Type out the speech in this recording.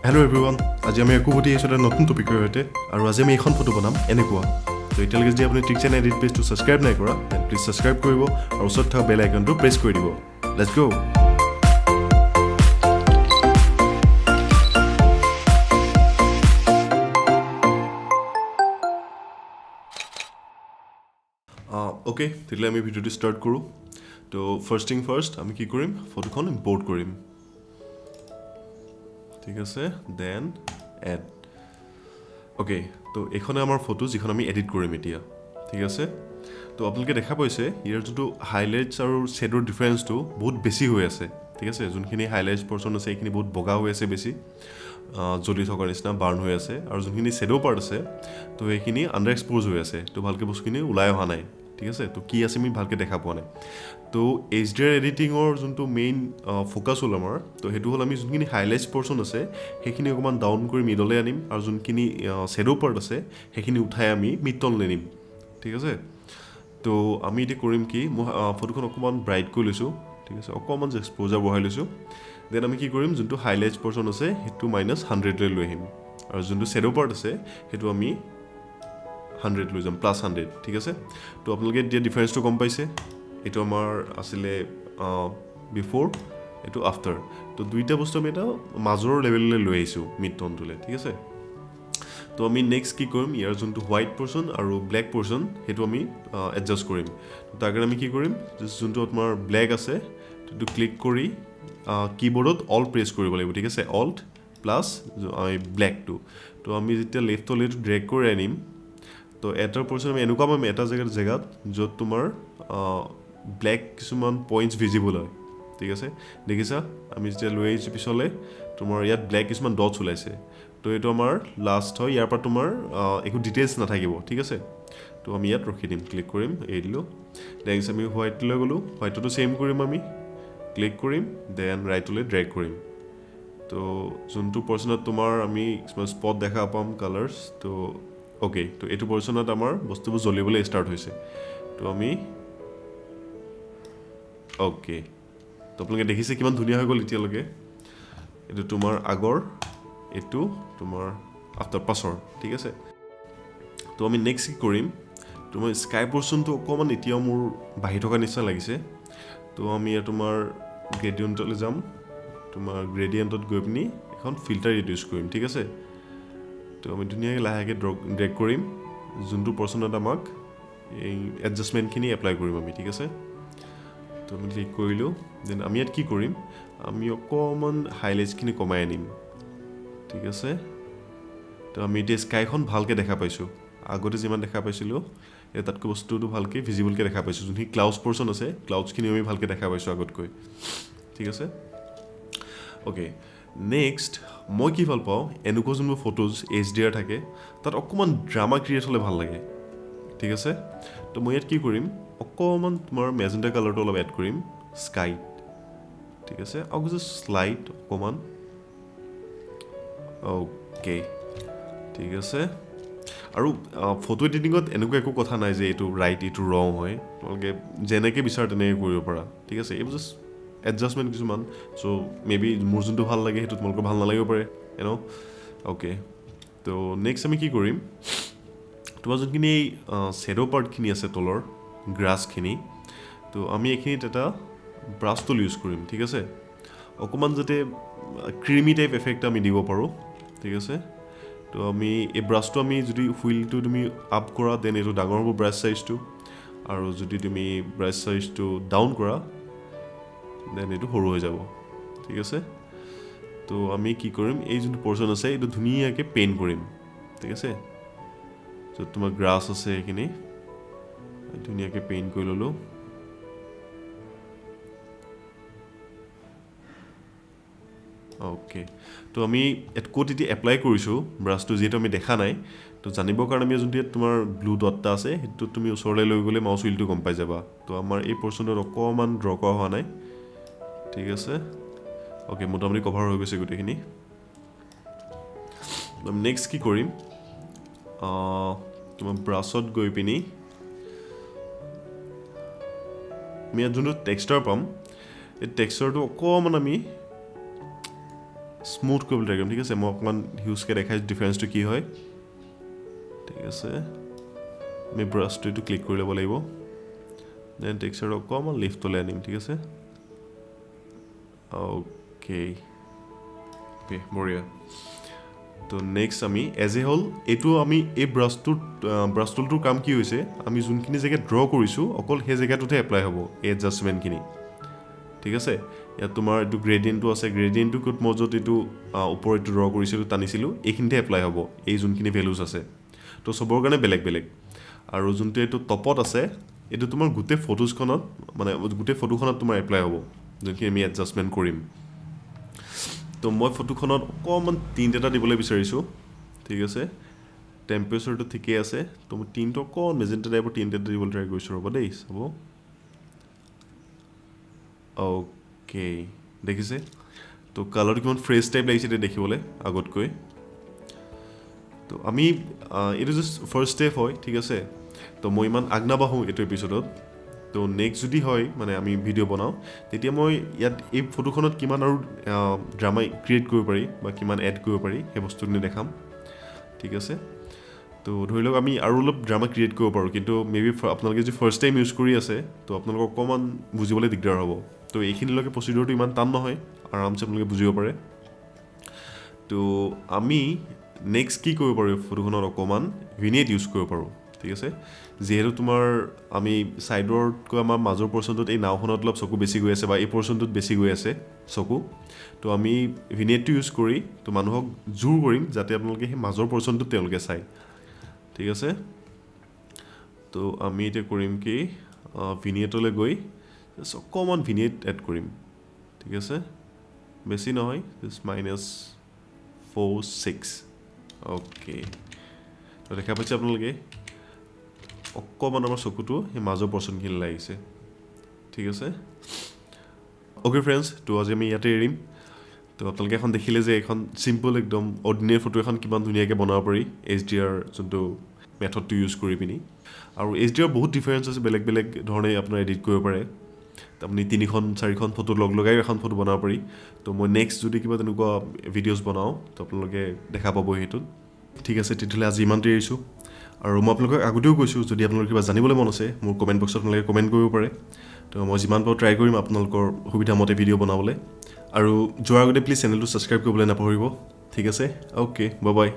Hello' everyone, আজি আমি আকৌ উভতি আহিছোঁ এটা নতুন টপিকৰ সৈতে আৰু আজি আমি এখন ফটো বনাম এনেকুৱা। তো এতিয়ালৈকে যদি আপুনি টিকচেন এডিট পেজটো ছাবস্ক্ৰাইব নাই কৰা দেন প্লিজ ছাবস্ক্ৰাইব কৰিব আৰু ওচৰত থকা বেল আইকনটো প্ৰেছ কৰি দিব। Let's go. অ'কে, তেতিয়াহ'লে আমি ভিডিঅ'টো ষ্টাৰ্ট কৰোঁ। তো ফাৰ্ষ্ট থিং ফাৰ্ষ্ট আমি কি কৰিম, ফটোখন ইম্পৰ্ট কৰিম। ঠিক আছে, দেন এড। অ'কে, তো এইখনে আমাৰ ফটো যিখন আমি এডিট কৰিম এতিয়া। ঠিক আছে, তো আপোনালোকে দেখা পাইছে ইয়াৰ যোনটো হাইলাইটছ আৰু শ্বেডৰ ডিফাৰেঞ্চটো বহুত বেছি হৈ আছে। ঠিক আছে, যোনখিনি হাইলাইটছ পৰ্চন আছে সেইখিনি বহুত বগা হৈ আছে, বেছি জ্বলি থকাৰ নিচিনা বাৰ্ণ হৈ আছে, আৰু যোনখিনি শ্বেডো পাৰ্ট আছে তো সেইখিনি আণ্ডাৰ এক্সপ'জ হৈ আছে, তো ভালকৈ বস্তুখিনি ওলাই অহা নাই। ঠিক আছে, তো কি আছে আমি ভালকৈ দেখা পোৱা নাই। তো HDR এডিটিঙৰ যোনটো মেইন ফ'কাছ হ'ল আমাৰ, তো সেইটো হ'ল আমি যোনখিনি হাইলাইটছ পৰ্চন আছে সেইখিনি অকণমান ডাউন কৰি মিডলৈ আনিম, আৰু যোনখিনি শ্বেডো পাৰ্ট আছে সেইখিনি উঠাই আমি মিড টনলৈ নিম। ঠিক আছে, তো আমি এতিয়া কৰিম কি, মই ফটোখন অকণমান ব্ৰাইট কৰি লৈছোঁ। ঠিক আছে, অকণমান এক্সপ'জাৰ বঢ়াই লৈছোঁ। দেন আমি কি কৰিম, যোনটো হাইলাইটছ পৰ্চন আছে সেইটো -100 লৈ আহিম, আৰু যোনটো শ্বেডো পাৰ্ট আছে সেইটো আমি 100 লৈ যাম, +100। ঠিক আছে, তো আপোনালোকে এতিয়া ডিফাৰেঞ্চটো গম পাইছে। এইটো আমাৰ আছিলে বিফ'ৰ, এইটো আফটাৰ। তো দুইটা বস্তু আমি এটা মাজৰ লেভেললৈ লৈ আহিছোঁ, মিড টনটোলৈ। ঠিক আছে, তো আমি নেক্সট কি কৰিম, ইয়াৰ যোনটো হোৱাইট পৰ্চন আৰু ব্লেক পৰ্চন সেইটো আমি এডজাষ্ট কৰিম। তাৰ কাৰণে আমি কি কৰিম, যোনটো আপোনাৰ ব্লেক আছে সেইটো ক্লিক কৰি কীবৰ্ডত অল্ট প্ৰেছ কৰিব লাগিব। ঠিক আছে, অল্ট প্লাছ ব্লেকটো। তো আমি যেতিয়া লেফ্টলৈ ড্ৰেগ কৰি আনিম, তো এটাৰ পৰ্চন আমি এনেকুৱা পাম এটা জেগাত য'ত তোমাৰ ব্লেক কিছুমান পইণ্টছ ভিজিবল হয়। ঠিক আছে, দেখিছা, আমি যেতিয়া লৈ আহিছোঁ পিছলৈ তোমাৰ ইয়াত ব্লেক কিছুমান ডটছ ওলাইছে। তো এইটো আমাৰ লাষ্ট হয়, ইয়াৰ পৰা তোমাৰ একো ডিটেইলছ নাথাকিব। ঠিক আছে, তো আমি ইয়াত ৰখি দিম, ক্লিক কৰিম, এৰি দিলোঁ। নেক্সট আমি হোৱাইটলৈ গ'লোঁ, হোৱাইটতো ছেইম কৰিম, আমি ক্লিক কৰিম, দেন ৰাইটলৈ ড্ৰেগ কৰিম। তো যোনটো পৰ্চনত তোমাৰ আমি কিছুমান স্পট দেখা পাম কালাৰ্ছ, তো অ'কে, তো এইটো পৰ্চনত আমাৰ বস্তুবোৰ জ্বলিবলৈ ষ্টাৰ্ট হৈছে। তো আমি অ'কে, তো আপোনালোকে দেখিছে কিমান ধুনীয়া হৈ গ'ল এতিয়ালৈকে। এইটো তোমাৰ আগৰ, এইটো তোমাৰ আফটাৰ পাছৰ। ঠিক আছে, তো আমি নেক্সট কি কৰিম, তোমাৰ স্কাই পৰ্চনটো অকণমান এতিয়াও মোৰ বাঢ়ি থকা নিচিনা লাগিছে। তো আমি ইয়াত তোমাৰ গ্ৰেডিয়েণ্টলৈ যাম, তোমাৰ গ্ৰেডিয়েণ্টত গৈ পিনি এখন ফিল্টাৰ ৰিডিউচ কৰিম। ঠিক আছে, তো আমি ধুনীয়াকৈ লাহেকৈ ড্ৰেগ কৰিম, যোনটো পৰ্চনত আমাক এই এডজাষ্টমেণ্টখিনি এপ্লাই কৰিম আমি। ঠিক আছে, তো আমি ক্লিক কৰিলোঁ। দেন আমি ইয়াত কি কৰিম, আমি অকণমান হাইলাইটছখিনি কমাই আনিম। ঠিক আছে, তো আমি এতিয়া স্কাইখন ভালকৈ দেখা পাইছোঁ, আগতে যিমান দেখা পাইছিলোঁ এতিয়া তাতকৈ বস্তুটো ভালকৈ ভিজিবলকৈ দেখা পাইছোঁ। যোনখিনি ক্লাউডছ পৰ্চন আছে ক্লাউডছখিনিও আমি ভালকৈ দেখা পাইছোঁ আগতকৈ। ঠিক আছে, অ'কে, নেক্সট মই কি ভাল পাওঁ, এনেকুৱা যোনবোৰ ফটোজ HDR থাকে তাত অকণমান ড্ৰামা ক্ৰিয়েট হ'লে ভাল লাগে। ঠিক আছে, তো মই ইয়াত কি কৰিম, অকণমান তোমাৰ মেজেণ্টা কালাৰটো অলপ এড কৰিম স্কাইত। ঠিক আছে, আৰু জাষ্ট স্লাইট অকণমান। অ'কে, ঠিক আছে, আৰু ফটো এডিটিঙত এনেকুৱা একো কথা নাই যে এইটো ৰাইট এইটো ৰং হয়, তোমালোকে যেনেকৈ বিচাৰা তেনেকৈ কৰিব পাৰা। ঠিক আছে, এইবোৰ জাষ্ট এডজাষ্টমেণ্ট কিছুমান। চ' মে বি মোৰ যোনটো ভাল লাগে সেইটো তোমালোকৰ ভাল নালাগিব পাৰে, অ'কে। তো নেক্সট আমি কি কৰিম, তোমাৰ যোনখিনি শ্বেডো পাৰ্টখিনি আছে তলৰ গ্ৰাছখিনি, তো আমি এইখিনিত এটা ব্ৰাছ টুল ইউজ কৰিম। ঠিক আছে, অকণমান যাতে ক্ৰিমি টাইপ এফেক্ট আমি দিব পাৰোঁ। ঠিক আছে, তো আমি এই ব্ৰাছটো আমি যদি হুইলটো তুমি আপ কৰা দেন এইটো ডাঙৰ হ'ব ব্ৰাছ চাইজটো, আৰু যদি তুমি ব্ৰাছ চাইজটো ডাউন কৰা দেন এইটো সৰু হৈ যাব। ঠিক আছে, তো আমি কি কৰিম, এই যোনটো পৰ্চন আছে এইটো ধুনীয়াকৈ পেইণ্ট কৰিম। ঠিক আছে, য'ত তোমাৰ গ্ৰাছ আছে সেইখিনি ধুনীয়াকৈ পেইণ্ট কৰি ল'লোঁ। অ'কে, তো আমি ইয়াত ক'ত এতিয়া এপ্লাই কৰিছোঁ ব্ৰাছটো, যিহেতু আমি দেখা নাই, তো জানিবৰ কাৰণে আমি যোনটো ইয়াত তোমাৰ ব্লু ডট এটা আছে সেইটো তুমি ওচৰলৈ লৈ গ'লে মাউচ হুইলটো গম পাই যাবা। তো আমাৰ এই পৰ্চনটোত অকণমান ড্ৰ কৰা হোৱা নাই। ঠিক আছে, অ'কে, মোটামুটি কভাৰ হৈ গৈছে গোটেইখিনি। নেক্সট কি কৰিম, তোমাৰ ব্ৰাছত গৈ পিনি আমি ইয়াত যোনটো টেক্সচাৰ পাম, এই টেক্সচাৰটো অকণমান আমি স্মুথ কৰিবলৈ ট্ৰাই কৰিম ঠিক আছে মই অকণমান হিউজকৈ দেখাইছোঁ ডিফাৰেঞ্চটো কি হয় ঠিক আছে আমি ব্ৰাছটো এইটো ক্লিক কৰি ল'ব লাগিব দেন টেক্সচাৰটো অকণমান লিফ্টলৈ আনিম ঠিক আছে অ'কে বঢ়িয়া তো নেক্সট আমি এজ এ হ'ল এইটো আমি এই ব্ৰাছ টুলটোৰ কাম কি হৈছে আমি যোনখিনি জেগাত ড্ৰ কৰিছোঁ অকল সেই জেগাটোতহে এপ্লাই হ'ব এই এডজাষ্টমেণ্টখিনি ঠিক আছে ইয়াত তোমাৰ এইটো গ্ৰেডিয়েণ্টটো আছে গ্ৰেডিয়েণ্টটো ক'ত মই য'ত এইটো ওপৰত এইটো ড্ৰ কৰিছিলোঁ টানিছিলোঁ এইখিনিতে এপ্লাই হ'ব এই যোনখিনি ভেলুজ আছে তো চবৰ কাৰণে বেলেগ বেলেগ আৰু যোনটো এইটো টপত আছে এইটো তোমাৰ গোটেই ফটোজখনত মানে গোটেই ফটোখনত তোমাৰ এপ্লাই হ'ব যোনখিনি আমি এডজাষ্টমেণ্ট কৰিম তো মই ফটোখনত অকণমান টিণ্ট এটা দিবলৈ বিচাৰিছোঁ ঠিক আছে টেম্পাৰেচাৰটো ঠিকেই আছে তো মই টিণ্টটো অকণমান মেজেণ্টা টাইপৰ টিণ্ট এটা দিবলৈ ট্ৰাই কৰিছোঁ ৰ'ব দেই চাব অ'কে দেখিছে তো কালাৰটো কিমান ফ্ৰেছ টাইপ লাগিছে এতিয়া দেখিবলৈ আগতকৈ তো আমি এইটো জাষ্ট ফাৰ্ষ্ট ষ্টেপ হয় ঠিক আছে তো মই ইমান আগনাবাঢ়োঁ এইটো এপিছ'ডত তো নেক্সট যদি হয় মানে আমি ভিডিঅ' বনাওঁ তেতিয়া মই ইয়াত এই ফটোখনত কিমান আৰু ড্ৰামা ক্ৰিয়েট কৰিব পাৰি বা কিমান এড কৰিব পাৰি সেই বস্তুখিনি দেখাম ঠিক আছে তো ধৰি লওক আমি আৰু অলপ ড্ৰামা ক্ৰিয়েট কৰিব পাৰোঁ কিন্তু মেবি আপোনালোকে যদি ফাৰ্ষ্ট টাইম ইউজ কৰি আছে তো আপোনালোকক অকণমান বুজিবলৈ দিগদাৰ হ'ব তো এইখিনিলৈকে প্ৰচিডিউৰটো ইমান টান নহয় আৰামছে আপোনালোকে বুজিব পাৰে তো আমি নেক্সট কি কৰিব পাৰোঁ ফটোখনত অকণমান ভিনিয়েট ইউজ কৰিব পাৰোঁ ঠিক আছে যিহেতু তোমাৰ আমি ছাইডতকৈ আমাৰ মাজৰ পৰ্চনটোত এই নাওখনত অলপ চকু বেছি গৈ আছে বা এই পৰ্চনটোত বেছি গৈ আছে চকু তো আমি ভিনিয়েটটো ইউজ কৰি তো মানুহক জোৰ কৰিম যাতে আপোনালোকে সেই মাজৰ পৰ্চনটোত তেওঁলোকে চায় ঠিক আছে তো আমি এতিয়া কৰিম কি ভিনিয়েটলৈ গৈ অকণমান ভিনিয়েট এড কৰিম ঠিক আছে বেছি নহয় -4.6 অ'কে তো দেখা পাইছে আপোনালোকে অকণমান আমাৰ চকুটো সেই মাজৰ পৰ্চনখিনি লাগিছে ঠিক আছে অ'কে ফ্ৰেণ্ডছ তো আজি আমি ইয়াতে এৰিম তো আপোনালোকে এখন দেখিলে যে এখন চিম্পল একদম অৰ্ডিনেৰী ফটো এখন কিমান ধুনীয়াকৈ বনাব পাৰি HDR যোনটো মেথডটো ইউজ কৰি পিনি আৰু HDR বহুত ডিফাৰেঞ্চ আছে বেলেগ বেলেগ ধৰণে আপোনাৰ এডিট কৰিব পাৰে আপুনি 3-4খন ফটো লগাই এখন ফটো বনাব পাৰি তো মই নেক্সট যদি কিবা তেনেকুৱা ভিডিঅ'জ বনাওঁ তো আপোনালোকে দেখা পাব সেইটোত ঠিক আছে তেতিয়াহ'লে আজি ইমানতে এৰিছোঁ আৰু মই আপোনালোকক আগতেও কৈছোঁ যদি আপোনালোকৰ কিবা জানিবলৈ মন আছে মোৰ কমেণ্ট বক্সত আপোনালোকে কমেণ্ট কৰিব পাৰে তো মই যিমান পাৰোঁ ট্ৰাই কৰিম আপোনালোকৰ সুবিধামতে ভিডিঅ' বনাবলৈ আৰু যোৱাৰ আগতে প্লিজ চেনেলটো ছাবস্ক্ৰাইব কৰিবলৈ নাপাহৰিব ঠিক আছে অ'কে বাই বাই